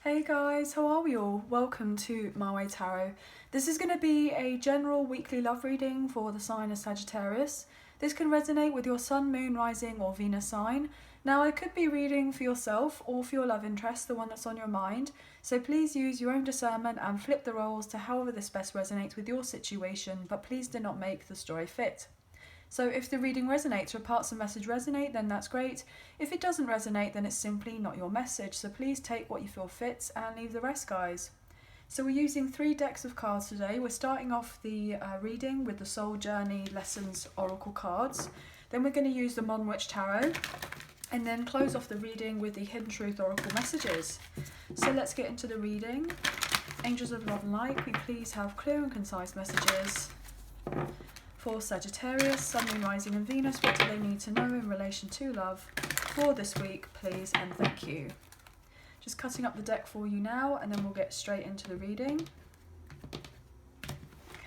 Hey guys, how are we all? Welcome to My Way Tarot. This is going to be a general weekly love reading for the sign of Sagittarius. This can resonate with your sun, moon, rising or Venus sign. Now I could be reading for yourself or for your love interest, the one that's on your mind. So please use your own discernment and flip the roles to however this best resonates with your situation, but please do not make the story fit. So if the reading resonates or parts of the message resonate, then that's great. If it doesn't resonate, then it's simply not your message. So please take what you feel fits and leave the rest, guys. So we're using 3 decks of cards today. We're starting off the reading with the Soul Journey Lessons Oracle cards. Then we're going to use the Modern Witch Tarot. And then close off the reading with the Hidden Truth Oracle messages. So let's get into the reading. Angels of Love and Light, we please have clear and concise messages for Sagittarius, Sun, Moon, Rising and Venus. What do they need to know in relation to love for this week, please, and thank you. Just cutting up the deck for you now, and then we'll get straight into the reading.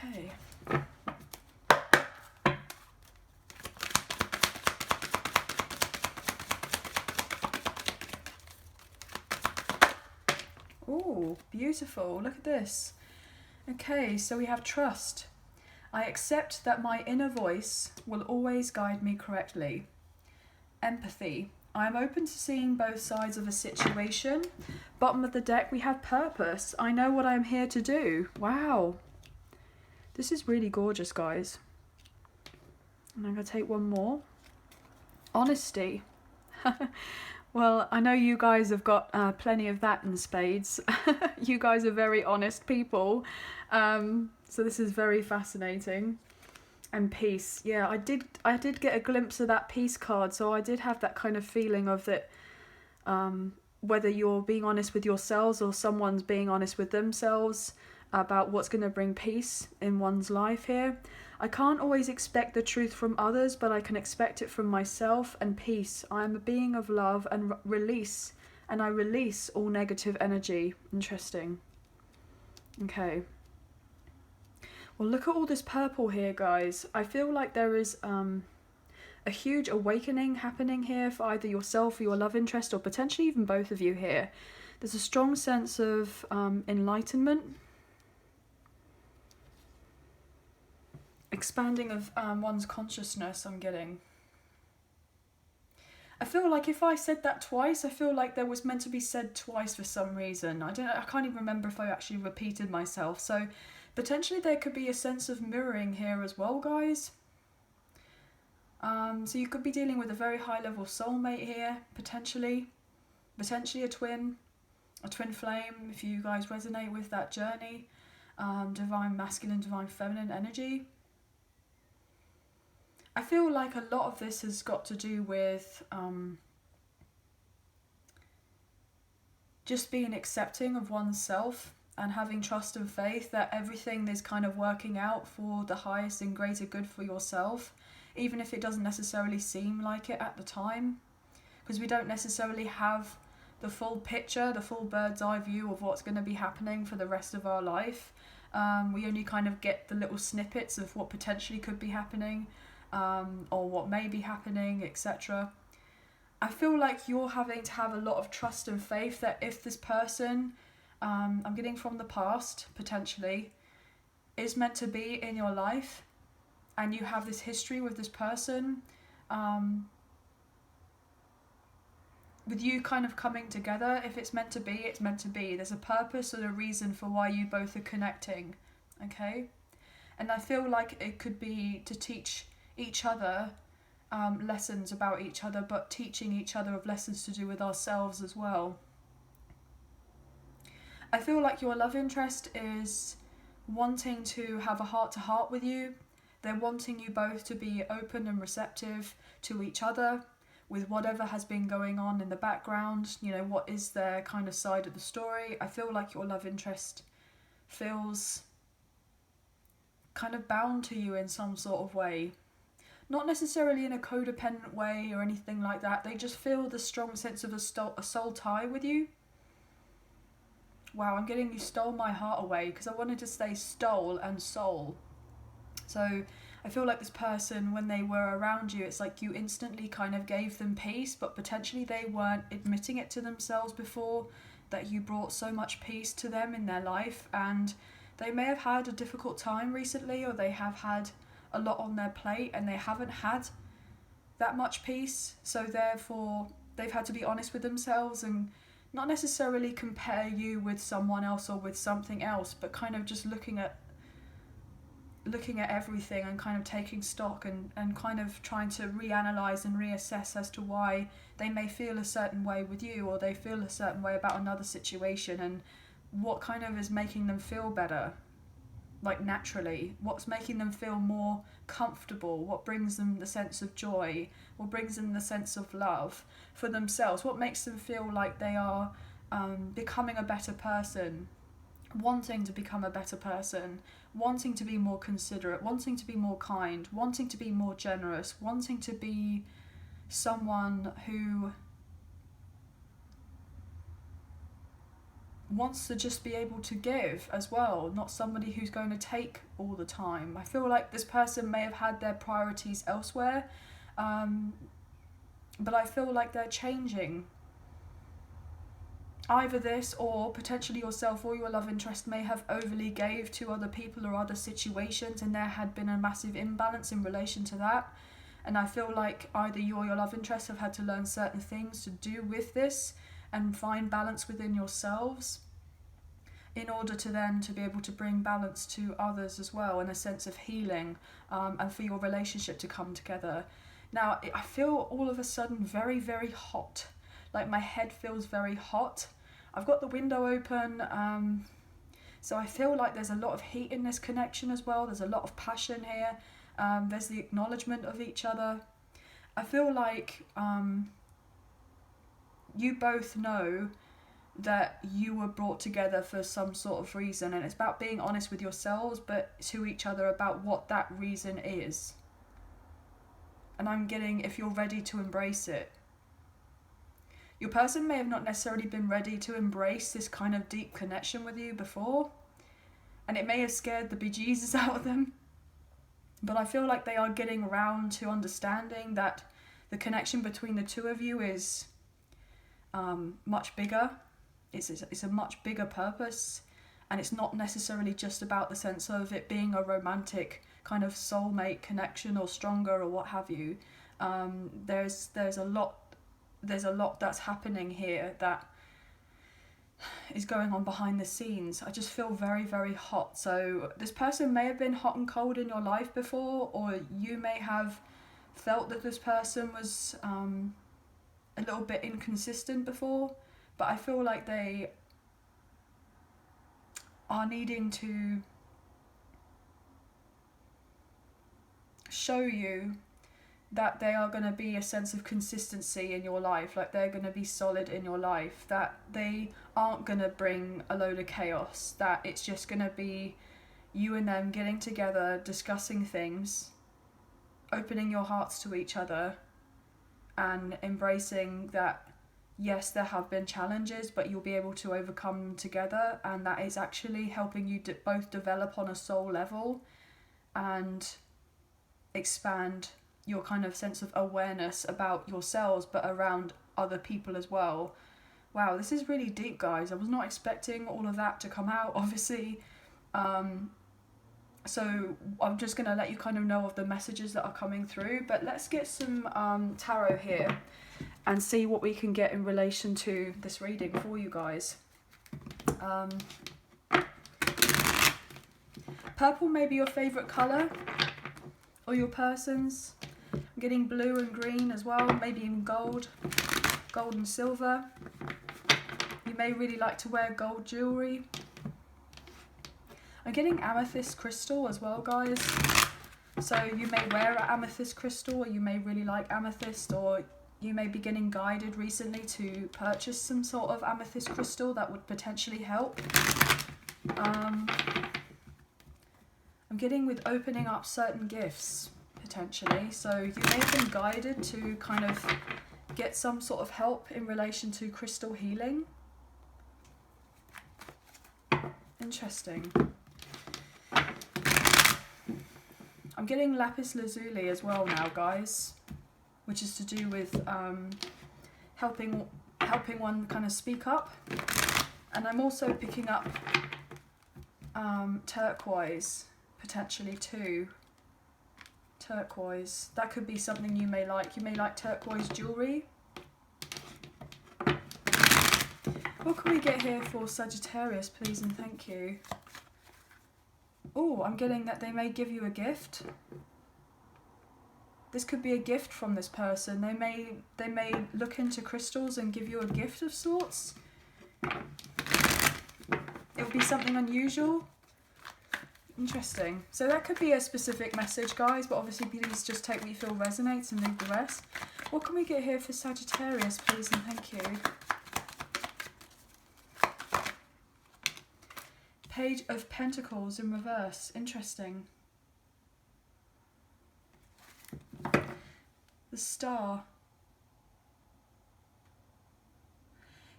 Okay. Oh, beautiful. Look at this. Okay, so we have trust. I accept that my inner voice will always guide me correctly. Empathy. I am open to seeing both sides of a situation. Bottom of the deck, we have purpose. I know what I'm here to do. Wow. This is really gorgeous, guys. And I'm going to take one more. Honesty. Well, I know you guys have got plenty of that in spades. You guys are very honest people. So this is very fascinating. And peace. Yeah, I did get a glimpse of that peace card. So I did have that kind of feeling of that whether you're being honest with yourselves or someone's being honest with themselves about what's going to bring peace in one's life here. I can't always expect the truth from others, but I can expect it from myself. And peace. I am a being of love and release. And I release all negative energy. Interesting. Okay. Well, look at all this purple here, guys. I feel like there is a huge awakening happening here for either yourself or your love interest, or potentially even both of you here. There's a strong sense of enlightenment. Expanding of one's consciousness, I'm getting. I feel like if I said that twice, I feel like there was meant to be said twice for some reason. I can't even remember if I actually repeated myself. So potentially there could be a sense of mirroring here as well, guys. So you could be dealing with a very high level soulmate here, potentially a twin flame, if you guys resonate with that journey. Divine masculine, divine feminine energy. I feel like a lot of this has got to do with just being accepting of oneself and having trust and faith that everything is kind of working out for the highest and greater good for yourself, even if it doesn't necessarily seem like it at the time, because we don't necessarily have the full picture, the full bird's eye view of what's going to be happening for the rest of our life. We only kind of get the little snippets of what potentially could be happening. Or what may be happening, etc. I feel like you're having to have a lot of trust and faith that if this person, I'm getting from the past, potentially, is meant to be in your life, and you have this history with this person, with you kind of coming together, if it's meant to be, it's meant to be. There's a purpose and a reason for why you both are connecting, okay? And I feel like it could be to teach each other lessons about each other, but teaching each other of lessons to do with ourselves as well. I feel like your love interest is wanting to have a heart-to-heart with you. They're wanting you both to be open and receptive to each other with whatever has been going on in the background. You know, what is their kind of side of the story. I feel like your love interest feels kind of bound to you in some sort of way. Not necessarily in a codependent way or anything like that. They just feel the strong sense of a soul tie with you. Wow, I'm getting you stole my heart away, because I wanted to say stole and soul. So I feel like this person, when they were around you, it's like you instantly kind of gave them peace, but potentially they weren't admitting it to themselves before. that you brought so much peace to them in their life, and they may have had a difficult time recently, or they have had a lot on their plate and they haven't had that much peace, so therefore they've had to be honest with themselves and not necessarily compare you with someone else or with something else, but kind of just looking at everything and kind of taking stock and kind of trying to reanalyze and reassess as to why they may feel a certain way with you, or they feel a certain way about another situation, and what kind of is making them feel better, like naturally, what's making them feel more comfortable, what brings them the sense of joy, what brings them the sense of love for themselves, what makes them feel like they are becoming a better person, wanting to become a better person, wanting to be more considerate, wanting to be more kind, wanting to be more generous, wanting to be someone who wants to just be able to give as well, not somebody who's going to take all the time. I feel like this person may have had their priorities elsewhere, but I feel like they're changing. Either this, or potentially yourself or your love interest may have overly gave to other people or other situations, and there had been a massive imbalance in relation to that. And I feel like either you or your love interest have had to learn certain things to do with this and find balance within yourselves in order to then to be able to bring balance to others as well, and a sense of healing, and for your relationship to come together. Now, I feel all of a sudden very, very hot. Like my head feels very hot. I've got the window open, so I feel like there's a lot of heat in this connection as well. There's a lot of passion here. There's the acknowledgement of each other. I feel like you both know that you were brought together for some sort of reason, and it's about being honest with yourselves but to each other about what that reason is. And I'm getting, if you're ready to embrace it. Your person may have not necessarily been ready to embrace this kind of deep connection with you before, and it may have scared the bejesus out of them, but I feel like they are getting around to understanding that the connection between the two of you is much bigger. It's a much bigger purpose, and it's not necessarily just about the sense of it being a romantic kind of soulmate connection or stronger or what have you. There's a lot that's happening here that is going on behind the scenes. I just feel very, very hot. So this person may have been hot and cold in your life before, or you may have felt that this person was a little bit inconsistent before, but I feel like they are needing to show you that they are going to be a sense of consistency in your life, like they're going to be solid in your life, that they aren't going to bring a load of chaos, that it's just going to be you and them getting together, discussing things, opening your hearts to each other, and embracing that yes, there have been challenges, but you'll be able to overcome them together, and that is actually helping you both develop on a soul level and expand your kind of sense of awareness about yourselves, but around other people as well. Wow, this is really deep, guys. I was not expecting all of that to come out, obviously. So I'm just going to let you kind of know of the messages that are coming through, but let's get some tarot here and see what we can get in relation to this reading for you guys. Purple may be your favourite colour, or your person's. I'm getting blue and green as well, maybe even gold and silver. You may really like to wear gold jewellery. I'm getting amethyst crystal as well, guys. So you may wear an amethyst crystal, or you may really like amethyst, or you may be getting guided recently to purchase some sort of amethyst crystal that would potentially help. I'm getting with opening up certain gifts, potentially. So you may have been guided to kind of get some sort of help in relation to crystal healing. Interesting. I'm getting lapis lazuli as well now, guys, which is to do with helping one kind of speak up. And I'm also picking up turquoise, potentially too. Turquoise. That could be something you may like. You may like turquoise jewellery. What can we get here for Sagittarius, please and thank you? Oh, I'm getting that they may give you a gift. This could be a gift from this person. They may look into crystals and give you a gift of sorts. It would be something unusual. Interesting. So that could be a specific message, guys, but obviously please just take what you feel resonates and leave the rest. What can we get here for Sagittarius, please and thank you? Page of Pentacles in reverse. Interesting. The Star.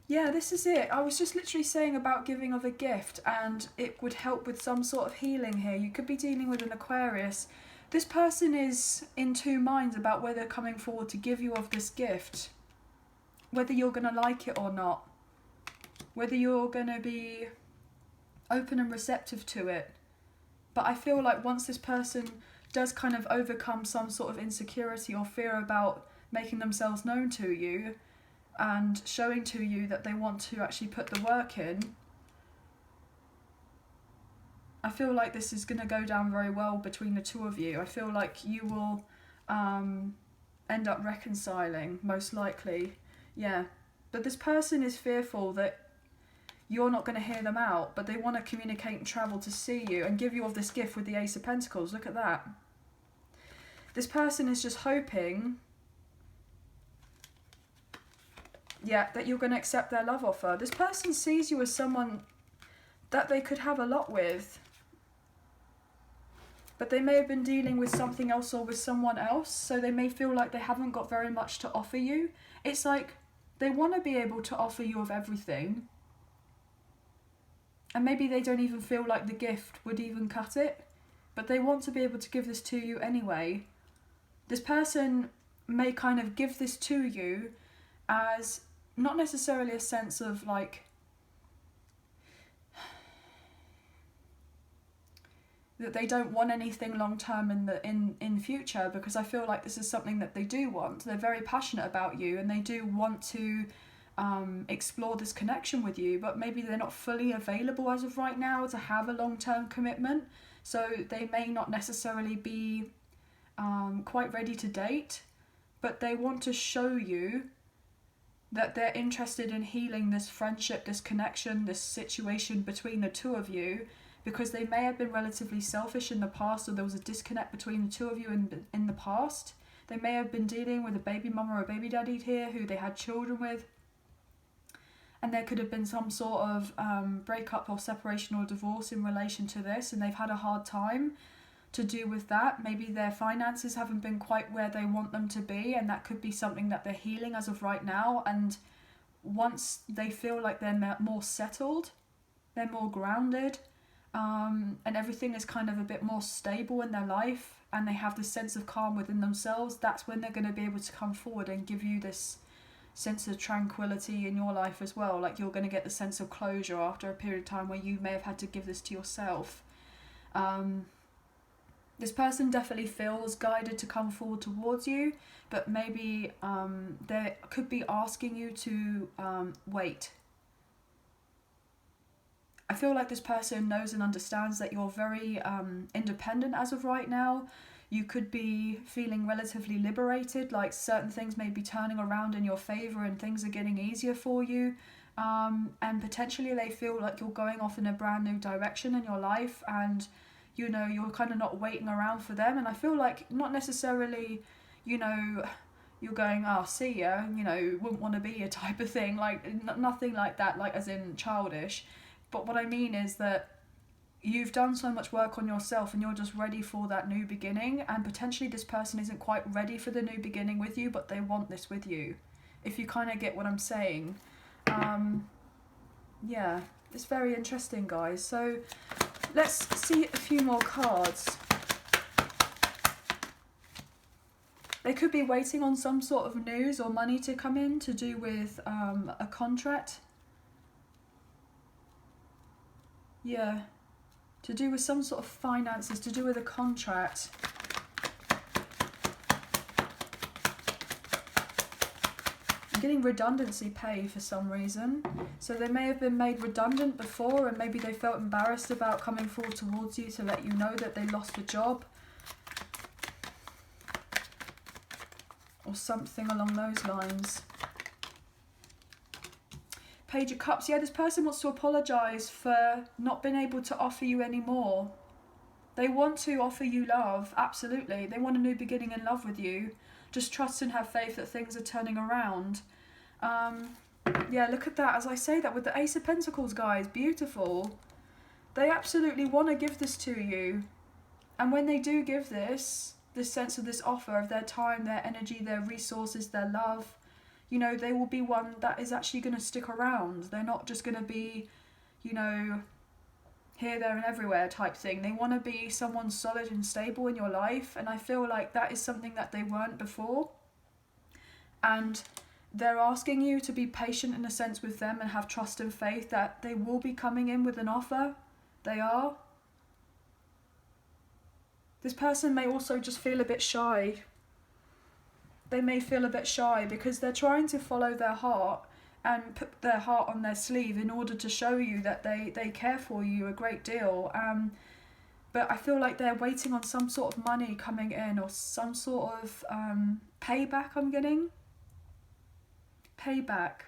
Yeah, this is it. I was just literally saying about giving of a gift, and it would help with some sort of healing here. You could be dealing with an Aquarius. This person is in two minds about whether coming forward to give you of this gift, whether you're going to like it or not, whether you're going to be open and receptive to it. But I feel like once this person does kind of overcome some sort of insecurity or fear about making themselves known to you and showing to you that they want to actually put the work in, I feel like this is going to go down very well between the two of you. I feel like you will end up reconciling, most likely. Yeah. But this person is fearful that you're not going to hear them out, but they want to communicate and travel to see you and give you of this gift with the Ace of Pentacles. Look at that. This person is just hoping, yeah, that you're going to accept their love offer. This person sees you as someone that they could have a lot with, but they may have been dealing with something else or with someone else, so they may feel like they haven't got very much to offer you. It's like they want to be able to offer you of everything, and maybe they don't even feel like the gift would even cut it, but they want to be able to give this to you anyway. This person may kind of give this to you as not necessarily a sense of like that they don't want anything long term in future, because I feel like this is something that they do want. They're very passionate about you and they do want to explore this connection with you, but maybe they're not fully available as of right now to have a long-term commitment, so they may not necessarily be quite ready to date, but they want to show you that they're interested in healing this friendship, this connection, this situation between the two of you, because they may have been relatively selfish in the past, or there was a disconnect between the two of you in the past. They may have been dealing with a baby mama or a baby daddy here who they had children with, and there could have been some sort of breakup or separation or divorce in relation to this, and they've had a hard time to do with that. Maybe their finances haven't been quite where they want them to be, and that could be something that they're healing as of right now. And once they feel like they're more settled, they're more grounded, and everything is kind of a bit more stable in their life, and they have this sense of calm within themselves, that's when they're going to be able to come forward and give you this sense of tranquility in your life as well. Like you're going to get the sense of closure after a period of time where you may have had to give this to yourself. This person definitely feels guided to come forward towards you, but maybe they could be asking you to wait. I feel like this person knows and understands that you're very independent as of right now. You could be feeling relatively liberated, like certain things may be turning around in your favour and things are getting easier for you. And potentially they feel like you're going off in a brand new direction in your life, and you know, you're kind of not waiting around for them. And I feel like not necessarily, you know, you're going, oh, see ya, you know, wouldn't want to be a type of thing, like nothing like that, like as in childish. But what I mean is that you've done so much work on yourself and you're just ready for that new beginning, and potentially this person isn't quite ready for the new beginning with you, but they want this with you, if you kind of get what I'm saying. Yeah, it's very interesting, guys. So let's see a few more cards. They could be waiting on some sort of news or money to come in to do with a contract. Yeah. To do with some sort of finances, to do with a contract. I'm getting redundancy pay for some reason. So they may have been made redundant before, and maybe they felt embarrassed about coming forward towards you to let you know that they lost a job. Or something along those lines. Page of Cups. Yeah, this person wants to apologise for not being able to offer you any more. They want to offer you love, absolutely. They want a new beginning in love with you. Just trust and have faith that things are turning around. Yeah, look at that. As I say that with the Ace of Pentacles, guys, beautiful. They absolutely want to give this to you. And when they do give this sense of this offer of their time, their energy, their resources, their love, you know, they will be one that is actually going to stick around. They're not just going to be, you know, here, there and everywhere type thing. They want to be someone solid and stable in your life. And I feel like that is something that they weren't before. And they're asking you to be patient in a sense with them and have trust and faith that they will be coming in with an offer. They are. This person may also just feel a bit shy. They may feel a bit shy because they're trying to follow their heart and put their heart on their sleeve in order to show you that they care for you a great deal. But I feel like they're waiting on some sort of money coming in or some sort of payback I'm getting. Payback.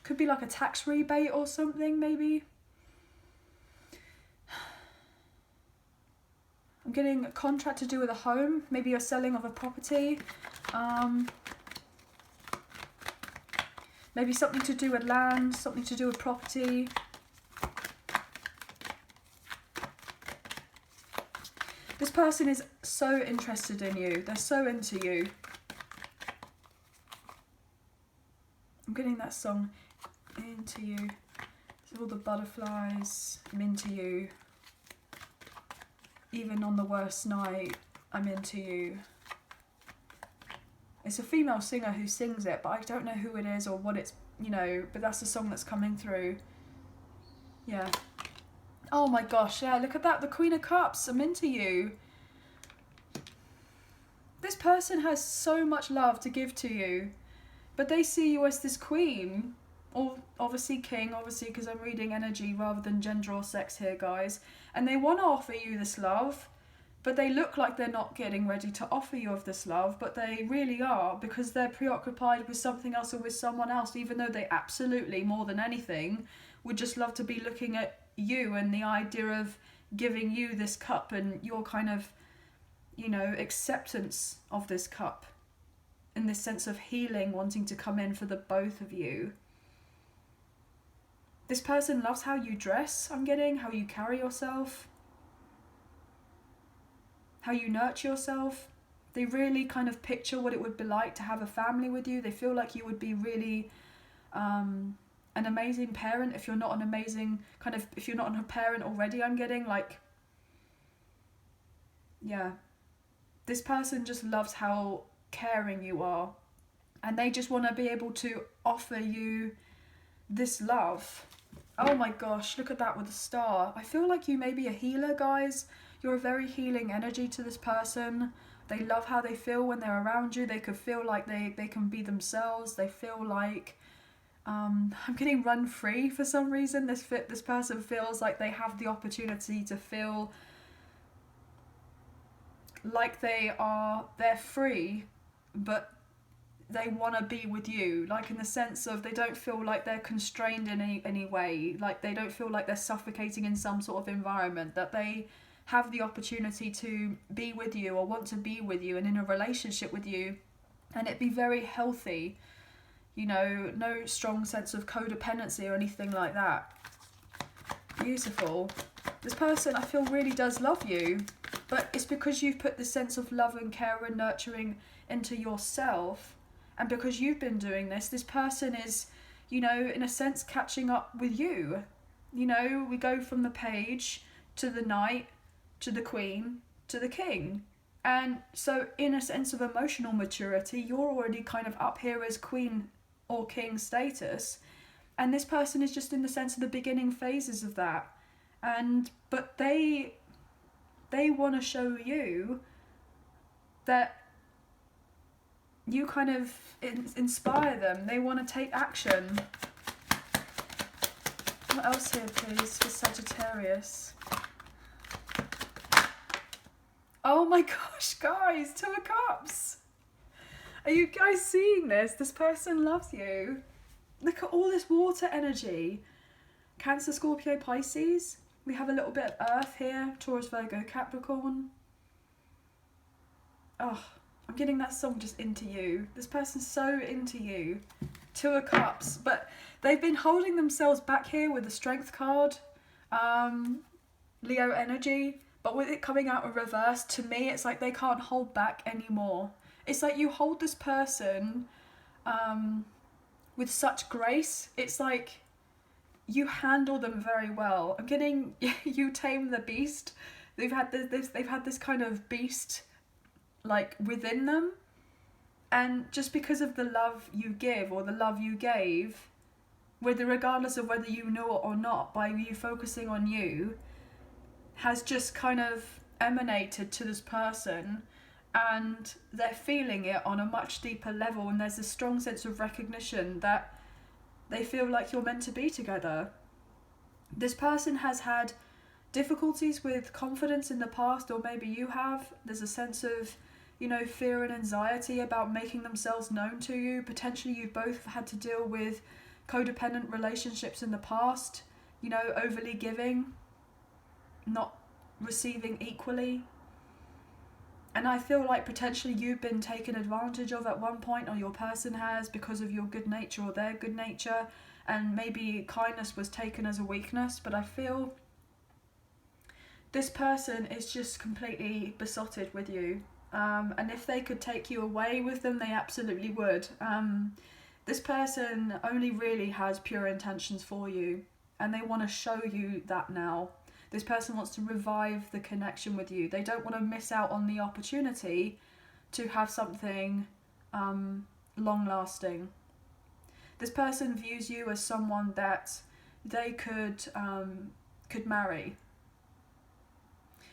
Could be like a tax rebate or something, maybe. I'm getting a contract to do with a home, maybe a selling of a property, maybe something to do with land, something to do with property. This person is so interested in you, they're so into you. I'm getting that song, Into You. All the butterflies, I'm into you. Even on the worst night, I'm into you. It's a female singer who sings it, but I don't know who it is or what it's, you know, but that's the song that's coming through. Yeah. Oh my gosh, yeah, look at that, the Queen of Cups, I'm into you. This person has so much love to give to you, but they see you as this queen, or obviously king, obviously because I'm reading energy rather than gender or sex here, guys. And they want to offer you this love, but they look like they're not getting ready to offer you of this love, but they really are, because they're preoccupied with something else or with someone else, even though they absolutely, more than anything, would just love to be looking at you and the idea of giving you this cup and your kind of, you know, acceptance of this cup and this sense of healing wanting to come in for the both of you. This person loves how you dress, I'm getting, how you carry yourself, how you nurture yourself. They really kind of picture what it would be like to have a family with you. They feel like you would be really an amazing parent if you're not an amazing, kind of, if you're not a parent already, I'm getting, like, yeah. This person just loves how caring you are. And they just want to be able to offer you this love. Oh my gosh, look at that with the star. I feel like you may be a healer, guys. You're a very healing energy to this person. They love how they feel when they're around you. They could feel like they can be themselves. They feel like, I'm getting run free for some reason. This person feels like they have the opportunity to feel like they're free, but they want to be with you, like in the sense of they don't feel like they're constrained in any way, like they don't feel like they're suffocating in some sort of environment, that they have the opportunity to be with you or want to be with you and in a relationship with you, and it be very healthy, you know, no strong sense of codependency or anything like that. Beautiful. This person, I feel, really does love you, but it's because you've put this sense of love and care and nurturing into yourself. And because you've been doing this person is, you know, in a sense catching up with you. You know, we go from the page to the knight, to the queen, to the king. And so in a sense of emotional maturity, you're already kind of up here as queen or king status. And this person is just in the sense of the beginning phases of that. But they want to show you that you kind of inspire them. They want to take action. What else here, please, for Sagittarius? Oh my gosh, guys, 2 of Cups. Are you guys seeing this? This person loves you. Look at all this water energy. Cancer, Scorpio, Pisces. We have a little bit of Earth here. Taurus, Virgo, Capricorn. Oh, I'm getting that song just into you. This person's so into you. 2 of Cups. But they've been holding themselves back here with the Strength card. Leo energy. But with it coming out in reverse, to me, it's like they can't hold back anymore. It's like you hold this person with such grace. It's like you handle them very well. I'm getting you tame the beast. They've had this kind of beast like within them, and just because of the love you give or the love you gave, regardless of whether you know it or not, by you focusing on you, has just kind of emanated to this person, and they're feeling it on a much deeper level, and there's a strong sense of recognition that they feel like you're meant to be together. This person has had difficulties with confidence in the past, or maybe you have. There's a sense of, fear and anxiety about making themselves known to you. Potentially you've both had to deal with codependent relationships in the past, overly giving, not receiving equally. And I feel like potentially you've been taken advantage of at one point, or your person has, because of your good nature or their good nature, and maybe kindness was taken as a weakness. But I feel this person is just completely besotted with you, and if they could take you away with them, they absolutely would. This person only really has pure intentions for you, and they want to show you that now. This person wants to revive the connection with you. They don't want to miss out on the opportunity to have something long-lasting. This person views you as someone that they could marry.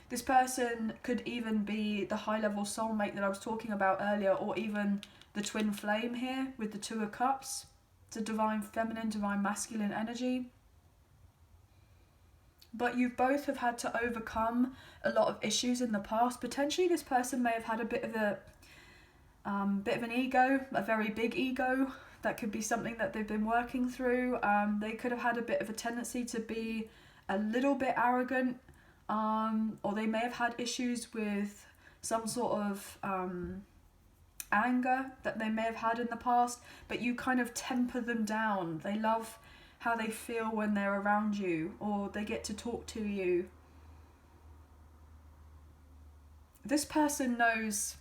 This person could even be the high-level soulmate that I was talking about earlier, or even the twin flame here with the 2 of Cups. It's a divine feminine, divine masculine energy. But you both have had to overcome a lot of issues in the past. Potentially this person may have had a bit of an ego, a very big ego. That could be something that they've been working through. They could have had a bit of a tendency to be a little bit arrogant, or they may have had issues with some sort of anger that they may have had in the past, but you kind of temper them down. They love how they feel when they're around you, or they get to talk to you. This person knows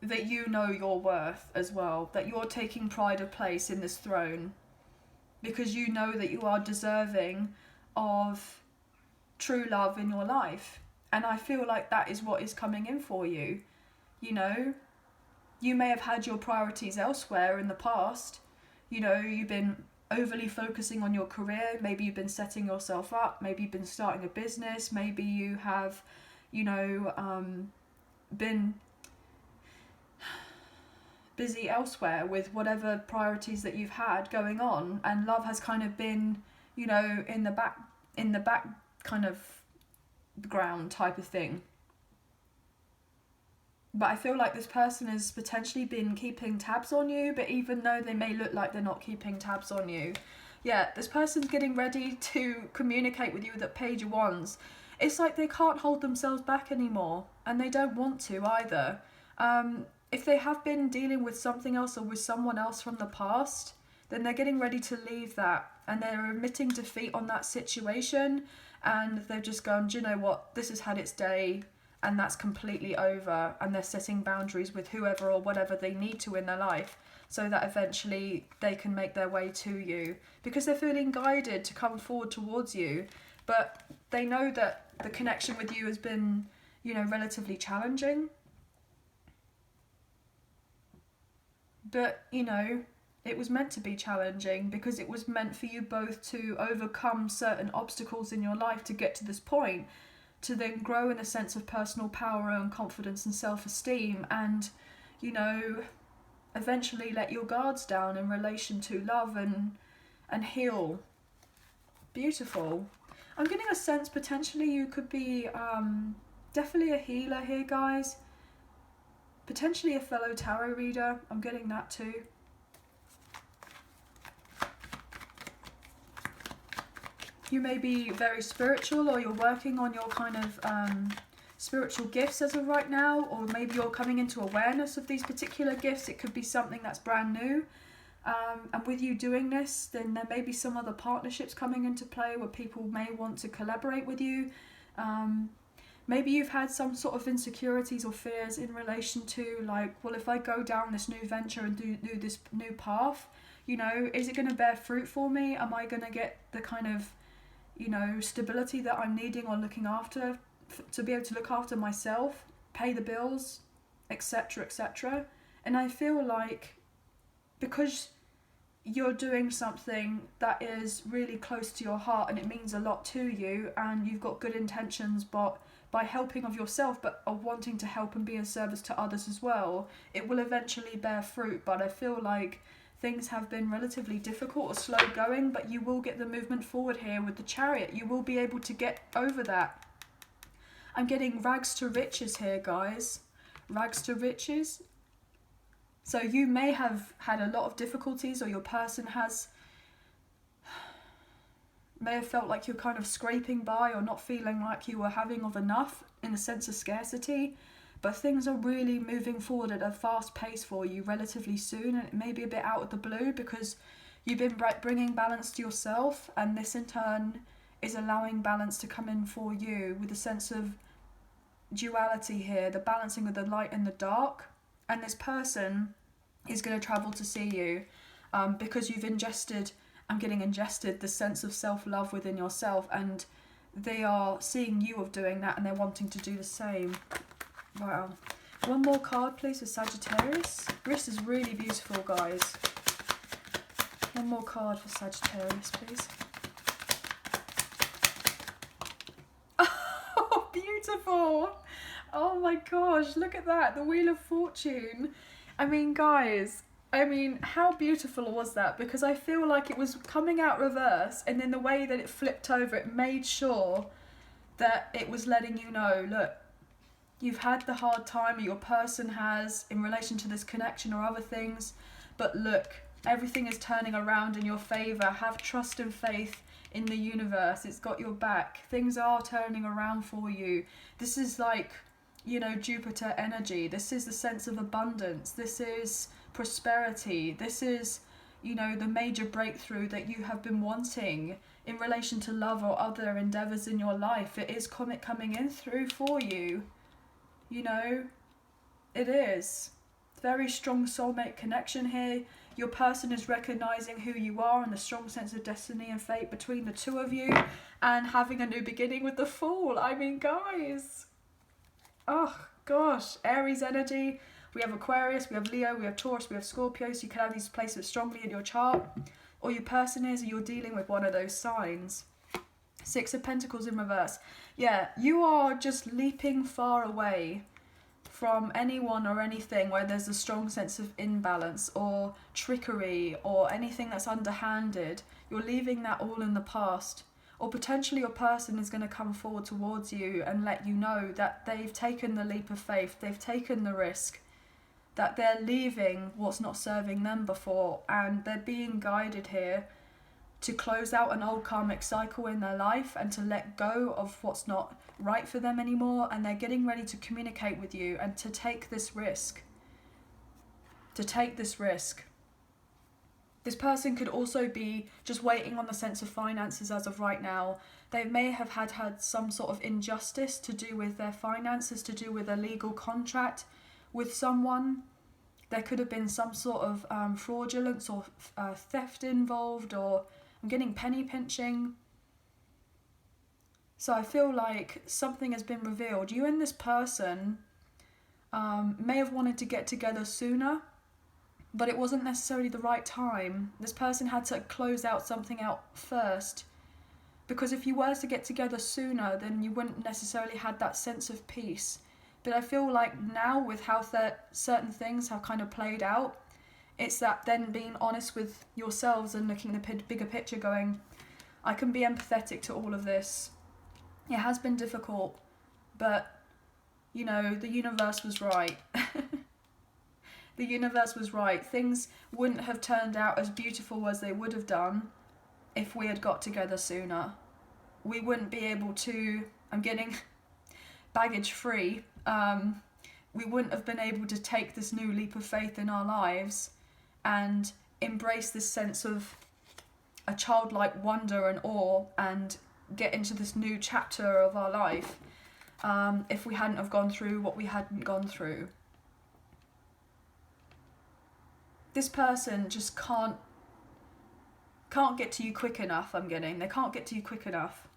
that you know your worth as well, that you're taking pride of place in this throne, because you know that you are deserving of true love in your life. And I feel like that is what is coming in for you. You may have had your priorities elsewhere in the past. You've been overly focusing on your career. Maybe you've been setting yourself up. Maybe you've been starting a business. Maybe you have, been busy elsewhere with whatever priorities that you've had going on. And love has kind of been, in the back kind of ground type of thing. But I feel like this person has potentially been keeping tabs on you, but even though they may look like they're not keeping tabs on you, this person's getting ready to communicate with you with that Page of Wands. It's like they can't hold themselves back anymore, and they don't want to either. If they have been dealing with something else or with someone else from the past, then they're getting ready to leave that, and they're admitting defeat on that situation, and they've just gone, do you know what, this has had its day, and that's completely over, and they're setting boundaries with whoever or whatever they need to in their life, so that eventually they can make their way to you, because they're feeling guided to come forward towards you. But they know that the connection with you has been, relatively challenging. But, It was meant to be challenging because it was meant for you both to overcome certain obstacles in your life to get to this point, to then grow in a sense of personal power and confidence and self-esteem, and, you know, eventually let your guards down in relation to love and heal. Beautiful. I'm getting a sense potentially you could be definitely a healer here, guys. Potentially a fellow tarot reader. I'm getting that too. You may be very spiritual, or you're working on your kind of spiritual gifts as of right now, or maybe you're coming into awareness of these particular gifts. It could be something that's brand new. And with you doing this, then there may be some other partnerships coming into play where people may want to collaborate with you. Maybe you've had some sort of insecurities or fears in relation to, like, well, if I go down this new venture and do this new path, you know, is it going to bear fruit for me? Am I going to get the kind of, you know, stability that I'm needing or looking after to be able to look after myself, pay the bills, etc., etc. And I feel like because you're doing something that is really close to your heart and it means a lot to you, and you've got good intentions, but by helping of yourself, but of wanting to help and be a service to others as well, it will eventually bear fruit. But I feel like things have been relatively difficult or slow going, but you will get the movement forward here with the Chariot. You will be able to get over that. I'm getting rags to riches here, guys. Rags to riches. So you may have had a lot of difficulties, or your person may have felt like you're kind of scraping by or not feeling like you were having of enough in a sense of scarcity. But things are really moving forward at a fast pace for you relatively soon, and it may be a bit out of the blue because you've been bringing balance to yourself, and this in turn is allowing balance to come in for you with a sense of duality here, the balancing of the light and the dark. And this person is going to travel to see you because you've ingested, I'm getting ingested, the sense of self-love within yourself, and they are seeing you of doing that and they're wanting to do the same. Wow. One more card, please, for Sagittarius. This is really beautiful, guys. One more card for Sagittarius, please. Oh, beautiful. Oh my gosh, look at that. The Wheel of Fortune. I mean, guys, how beautiful was that? Because I feel like it was coming out reverse, and then the way that it flipped over, it made sure that it was letting you know, look, you've had the hard time, or your person has, in relation to this connection or other things, but look, everything is turning around in your favour. Have trust and faith in the universe. It's got your back. Things are turning around for you. This is like, you know, Jupiter energy. This is the sense of abundance. This is prosperity. This is, you know, the major breakthrough that you have been wanting in relation to love or other endeavours in your life. It is coming in through for you. You know, it is. Very strong soulmate connection here. Your person is recognising who you are and the strong sense of destiny and fate between the two of you, and having a new beginning with the Fool. I mean, guys. Oh, gosh. Aries energy. We have Aquarius, we have Leo, we have Taurus, we have Scorpio. So you can have these placements strongly in your chart. Or your person is, or you're dealing with one of those signs. Six of Pentacles in reverse. Yeah, you are just leaping far away from anyone or anything where there's a strong sense of imbalance or trickery or anything that's underhanded. You're leaving that all in the past. Or potentially your person is going to come forward towards you and let you know that they've taken the leap of faith, they've taken the risk, that they're leaving what's not serving them before, and they're being guided here to close out an old karmic cycle in their life and to let go of what's not right for them anymore, and they're getting ready to communicate with you and to take this risk. This person could also be just waiting on the sense of finances as of right now. They may have had some sort of injustice to do with their finances, to do with a legal contract with someone. There could have been some sort of fraudulence or theft involved, or I'm getting penny pinching. So I feel like something has been revealed. You and this person may have wanted to get together sooner, but it wasn't necessarily the right time. This person had to close out something out first, because if you were to get together sooner, then you wouldn't necessarily had that sense of peace. But I feel like now, with how certain things have kind of played out, it's that then being honest with yourselves and looking at the bigger picture, going, I can be empathetic to all of this. It has been difficult, but, you know, the universe was right. The universe was right. Things wouldn't have turned out as beautiful as they would have done if we had got together sooner. We wouldn't be able to, I'm getting baggage free, we wouldn't have been able to take this new leap of faith in our lives and embrace this sense of a childlike wonder and awe and get into this new chapter of our life, if we hadn't have gone through what we hadn't gone through. This person just can't get to you quick enough, they can't get to you quick enough.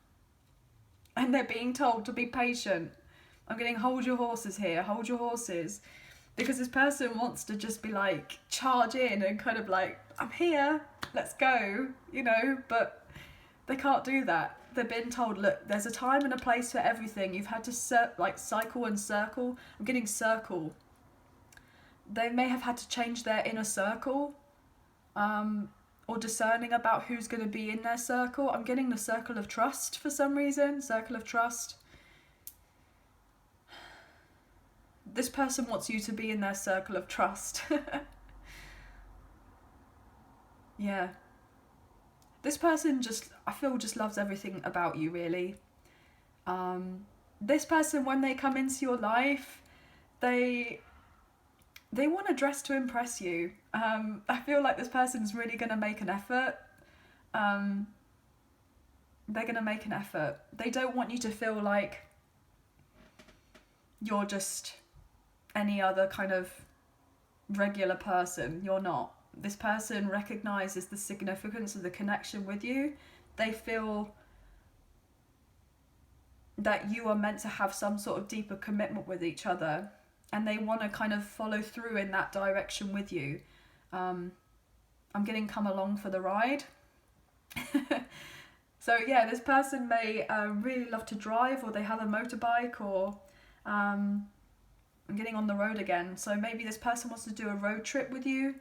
And they're being told to be patient. I'm getting, hold your horses here, hold your horses. Because this person wants to just be like, charge in and kind of like, I'm here, let's go, you know, but they can't do that. They've been told, look, there's a time and a place for everything. You've had to cycle and circle. I'm getting circle. They may have had to change their inner circle, or discerning about who's going to be in their circle. I'm getting the circle of trust for some reason. Circle of trust. This person wants you to be in their circle of trust. Yeah. This person I feel just loves everything about you, really. This person, when they come into your life, they want to dress to impress you. I feel like this person's really going to make an effort. They're going to make an effort. They don't want you to feel like you're just any other kind of regular person. You're not. This person recognises the significance of the connection with you. They feel that you are meant to have some sort of deeper commitment with each other, and they want to kind of follow through in that direction with you. I'm getting come along for the ride. So yeah, this person may really love to drive, or they have a motorbike, or I'm getting on the road again. So maybe this person wants to do a road trip with you.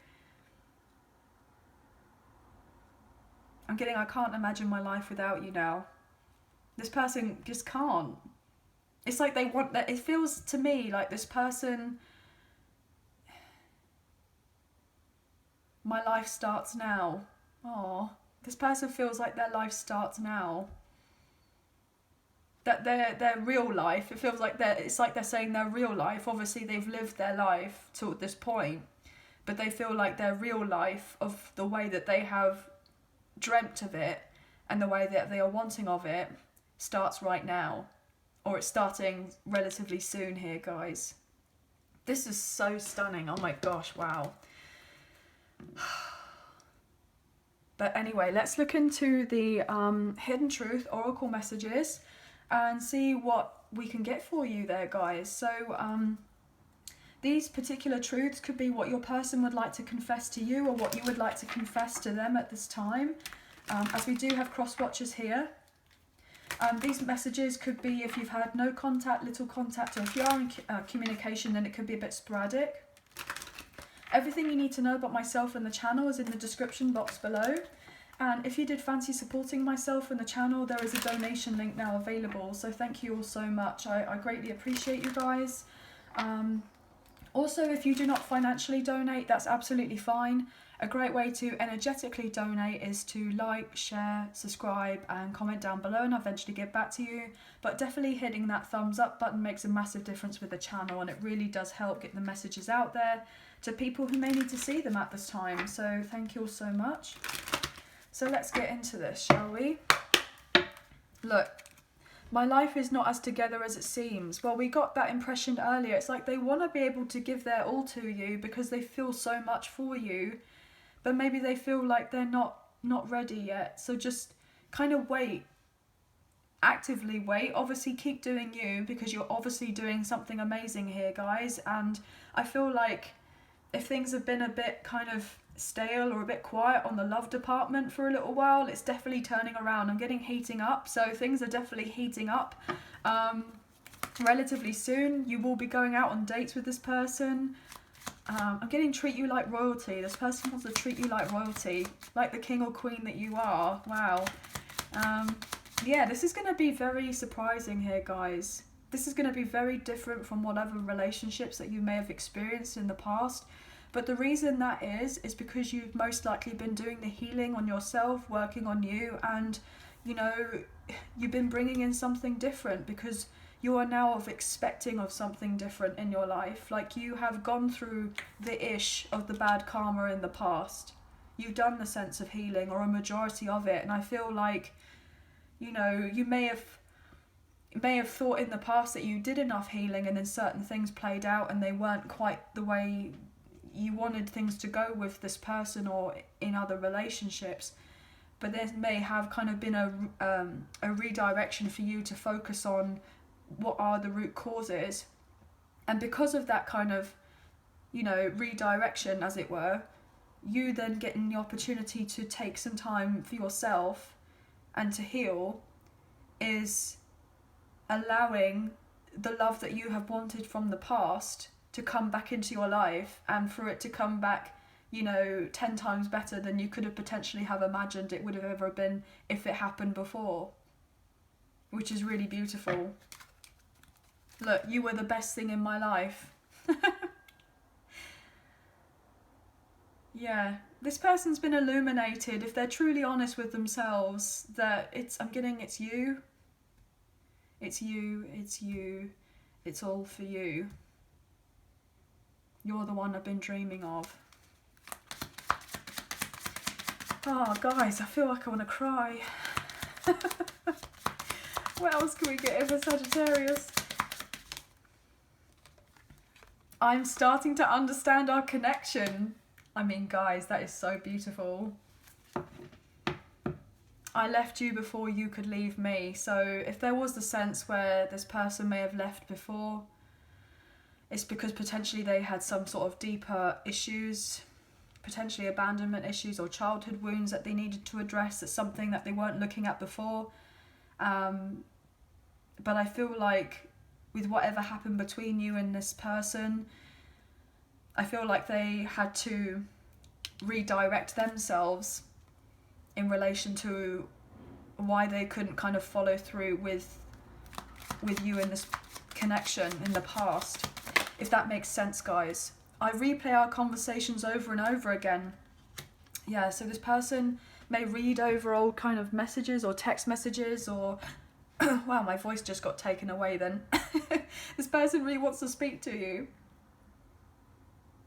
I'm getting, I can't imagine my life without you now. This person just can't. It's like they want that. It feels to me like this person, my life starts now. Oh, this person feels like their life starts now. That their real life, it feels like it's like they're saying their real life. Obviously they've lived their life to this point, but they feel like their real life, of the way that they have dreamt of it and the way that they are wanting of it, starts right now. Or it's starting relatively soon here, guys. This is so stunning. Oh my gosh, wow. But anyway, let's look into the Hidden Truth Oracle messages and see what we can get for you there, guys. So these particular truths could be what your person would like to confess to you, or what you would like to confess to them at this time. As we do have cross watchers here. These messages could be if you've had no contact, little contact, or if you are in communication, then it could be a bit sporadic. Everything you need to know about myself and the channel is in the description box below. And if you did fancy supporting myself and the channel, there is a donation link now available. So thank you all so much. I greatly appreciate you guys. Also, if you do not financially donate, that's absolutely fine. A great way to energetically donate is to like, share, subscribe and comment down below, and I'll eventually get back to you. But definitely hitting that thumbs up button makes a massive difference with the channel, and it really does help get the messages out there to people who may need to see them at this time. So thank you all so much. So let's get into this, shall we? Look, my life is not as together as it seems. Well, we got that impression earlier. It's like they want to be able to give their all to you because they feel so much for you. But maybe they feel like they're not ready yet. So just kind of wait. Actively wait. Obviously keep doing you, because you're obviously doing something amazing here, guys. And I feel like if things have been a bit kind of stale or a bit quiet on the love department for a little while, it's definitely turning around. I'm getting heating up, so things are definitely heating up. Relatively soon, you will be going out on dates with this person. I'm getting treat you like royalty. This person wants to treat you like royalty, like the king or queen that you are. Wow. Yeah, this is going to be very surprising here, guys. This is going to be very different from whatever relationships that you may have experienced in the past. But the reason that is because you've most likely been doing the healing on yourself, working on you, and, you know, you've been bringing in something different because you are now expecting of something different in your life. Like, you have gone through the ish of the bad karma in the past. You've done the sense of healing, or a majority of it, and I feel like, you know, you may have thought in the past that you did enough healing, and then certain things played out and they weren't quite the way you wanted things to go with this person or in other relationships. But there may have kind of been a redirection for you to focus on what are the root causes. And because of that kind of, you know, redirection, as it were, you then getting the opportunity to take some time for yourself and to heal is allowing the love that you have wanted from the past to come back into your life, and for it to come back, you know, 10 times better than you could have potentially have imagined it would have ever been if it happened before, which is really beautiful. Look, you were the best thing in my life. Yeah, this person's been illuminated. If they're truly honest with themselves, that it's you. It's you, it's you, it's all for you. You're the one I've been dreaming of. Oh, guys, I feel like I want to cry. What else can we get for Sagittarius? I'm starting to understand our connection. I mean, guys, that is so beautiful. I left you before you could leave me. So if there was the sense where this person may have left before, it's because potentially they had some sort of deeper issues, potentially abandonment issues or childhood wounds that they needed to address. It's something that they weren't looking at before. But I feel like with whatever happened between you and this person, I feel like they had to redirect themselves in relation to why they couldn't kind of follow through with you in this connection in the past, if that makes sense, guys. I replay our conversations over and over again. Yeah, so this person may read over old kind of messages or text messages or wow, my voice just got taken away then. This person really wants to speak to you.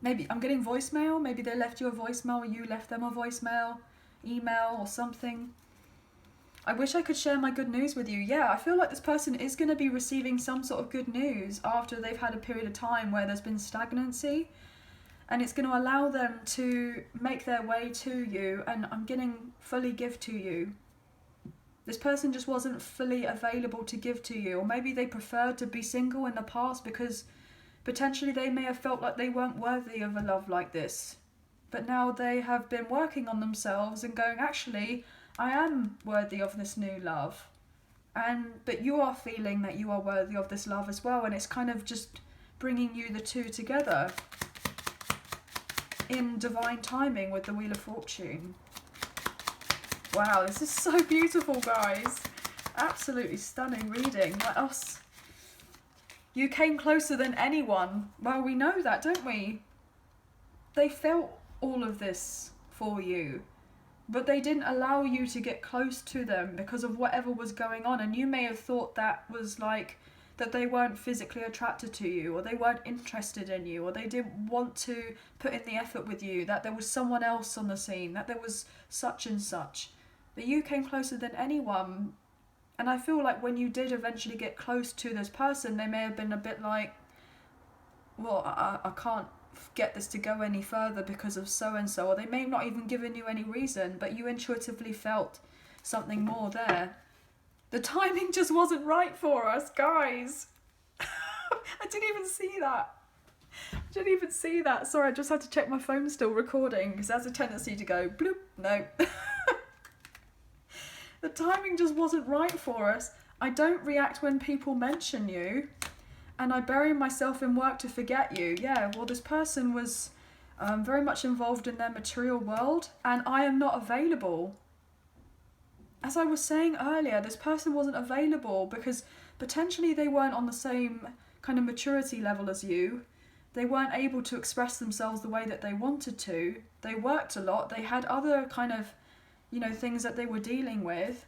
Maybe I'm getting voicemail. Maybe they left you a voicemail or you left them a voicemail, email or something. I wish I could share my good news with you. Yeah, I feel like this person is going to be receiving some sort of good news after they've had a period of time where there's been stagnancy, and it's going to allow them to make their way to you, and I'm getting fully give to you. This person just wasn't fully available to give to you, or maybe they preferred to be single in the past because potentially they may have felt like they weren't worthy of a love like this. But now they have been working on themselves and going, actually, I am worthy of this new love. But you are feeling that you are worthy of this love as well, and it's kind of just bringing you the two together in divine timing with the Wheel of Fortune. Wow, this is so beautiful, guys. Absolutely stunning reading. What else? You came closer than anyone. Well, we know that, don't we? They felt all of this for you, but they didn't allow you to get close to them because of whatever was going on. And you may have thought that was like that they weren't physically attracted to you, or they weren't interested in you, or they didn't want to put in the effort with you, that there was someone else on the scene, that there was such and such. But you came closer than anyone. And I feel like when you did eventually get close to this person, they may have been a bit like, well, I can't get this to go any further because of so-and-so. Or they may have not even given you any reason, but you intuitively felt something more there. The timing just wasn't right for us, guys. I didn't even see that. I didn't even see that. Sorry, I just had to check my phone's still recording because it has a tendency to go bloop. No. The timing just wasn't right for us. I don't react when people mention you, and I bury myself in work to forget you. Yeah, well, this person was very much involved in their material world, and I am not available. As I was saying earlier, this person wasn't available because potentially they weren't on the same kind of maturity level as you. They weren't able to express themselves the way that they wanted to. They worked a lot. They had other kind of, you know, things that they were dealing with.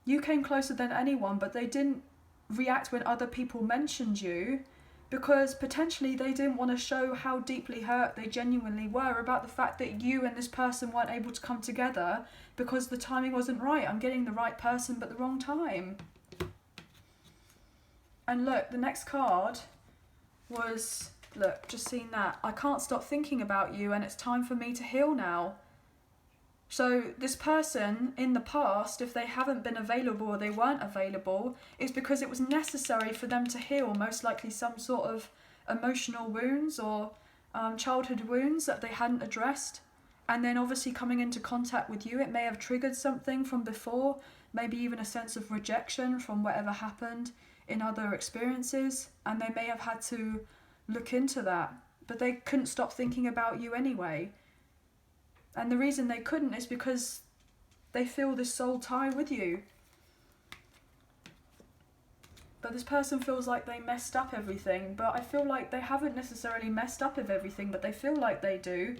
You came closer than anyone, but they didn't react when other people mentioned you because potentially they didn't want to show how deeply hurt they genuinely were about the fact that you and this person weren't able to come together because the timing wasn't right. I'm getting the right person but the wrong time. And look, the next card was, look, just seen that. I can't stop thinking about you and it's time for me to heal now. So this person in the past, if they haven't been available or they weren't available, it's because it was necessary for them to heal, most likely some sort of emotional wounds or childhood wounds that they hadn't addressed. And then obviously coming into contact with you, it may have triggered something from before, maybe even a sense of rejection from whatever happened in other experiences, and they may have had to look into that, but they couldn't stop thinking about you anyway. And the reason they couldn't is because they feel this soul tie with you. But this person feels like they messed up everything, but I feel like they haven't necessarily messed up of everything, but they feel like they do,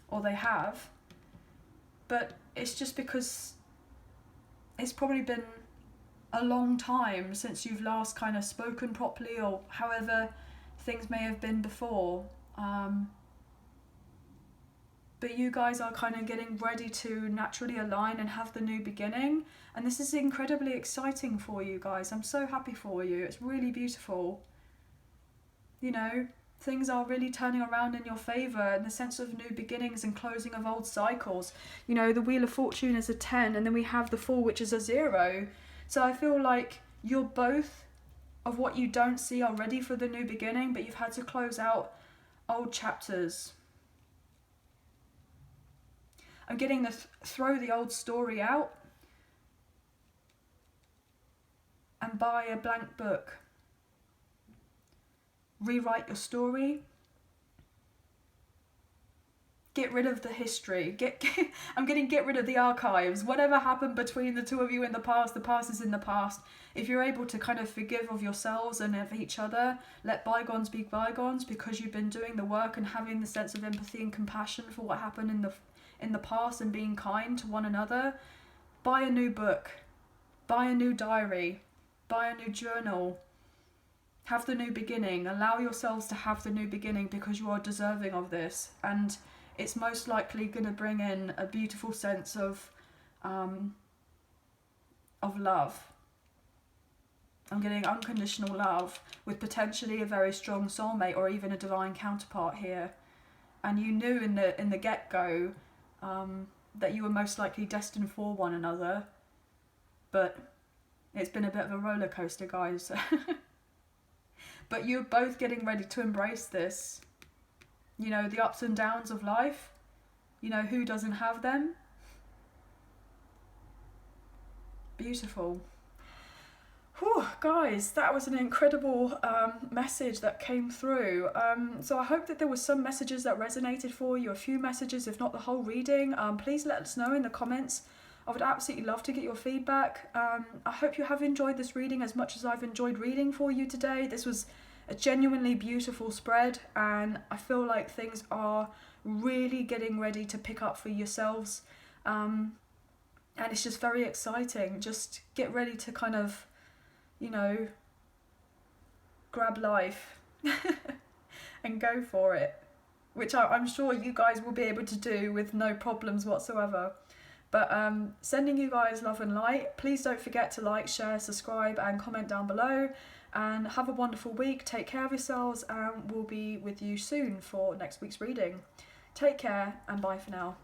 or they have. But it's just because it's probably been a long time since you've last kind of spoken properly, or however things may have been before. But you guys are kind of getting ready to naturally align and have the new beginning, and this is incredibly exciting for you guys. I'm so happy for you. It's really beautiful. You know, things are really turning around in your favour in the sense of new beginnings and closing of old cycles. You know, the Wheel of Fortune is a 10 and then we have the Fool, which is a 0. So I feel like you're both of what you don't see are ready for the new beginning, but you've had to close out old chapters. I'm getting the throw the old story out and buy a blank book. Rewrite your story. Get rid of the history. I'm getting get rid of the archives. Whatever happened between the two of you in the past is in the past. If you're able to kind of forgive of yourselves and of each other, let bygones be bygones, because you've been doing the work and having the sense of empathy and compassion for what happened in the past and being kind to one another, buy a new book, buy a new diary, buy a new journal. Have the new beginning. Allow yourselves to have the new beginning because you are deserving of this, and it's most likely going to bring in a beautiful sense of love. I'm getting unconditional love with potentially a very strong soulmate or even a divine counterpart here. And you knew in the get-go that you were most likely destined for one another, but it's been a bit of a roller coaster, guys. But you're both getting ready to embrace this. You know, the ups and downs of life. You know, who doesn't have them? Beautiful. Whew, guys, that was an incredible message that came through. So I hope that there were some messages that resonated for you, a few messages, if not the whole reading. Please let us know in the comments. I would absolutely love to get your feedback. I hope you have enjoyed this reading as much as I've enjoyed reading for you today. This was a genuinely beautiful spread, and I feel like things are really getting ready to pick up for yourselves. And it's just very exciting. Just get ready to kind of, you know, grab life and go for it, which I'm sure you guys will be able to do with no problems whatsoever. But sending you guys love and light. Please don't forget to like, share, subscribe and comment down below, and have a wonderful week. Take care of yourselves, and we'll be with you soon for next week's reading. Take care and bye for now.